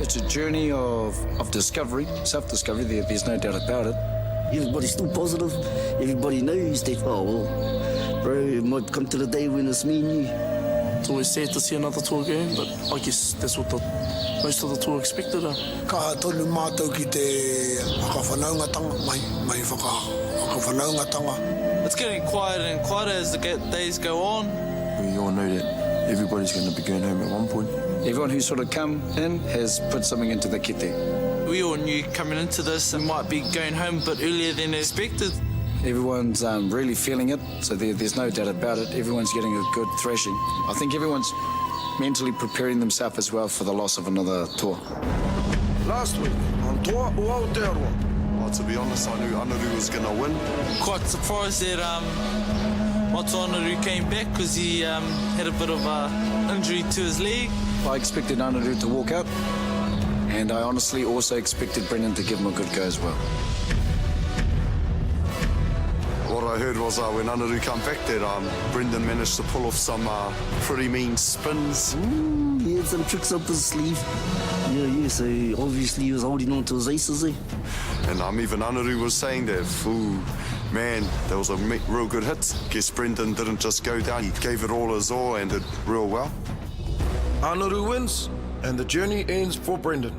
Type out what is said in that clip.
It's a journey of discovery, self-discovery, there's no doubt about it. Everybody's still positive. Everybody knows that, oh, well, bro, it might come to the day when it's me and you. It's always sad to see another tour game, but I guess that's what most of the tour expected. Ka tolu mātou ki te whakawhanaungatanga, mai whakawhanaungatanga. It's getting quieter and quieter as the days go on. We all know that everybody's going to be going home at one point. Everyone who's sort of come in has put something into the kite. We all knew coming into this we might be going home a bit earlier than expected. Everyone's really feeling it, so there's no doubt about it. Everyone's getting a good thrashing. I think everyone's mentally preparing themselves as well for the loss of another tour. Last week on Toa S2 Ep08 Recap. To be honest, I knew Anaru was going to win. Quite surprised that Anaru came back because he had a bit of injury to his leg. I expected Anaru to walk out, and I honestly also expected Brendan to give him a good go as well. What I heard was when Anaru come back that Brendan managed to pull off some pretty mean spins. He had some tricks up his sleeve. Yeah, so obviously he was holding on to his aces, eh? And even Anaru was saying that, man, that was a real good hit. Guess Brendan didn't just go down, he gave it all his all and did real well. Anaru wins, and the journey ends for Brendan.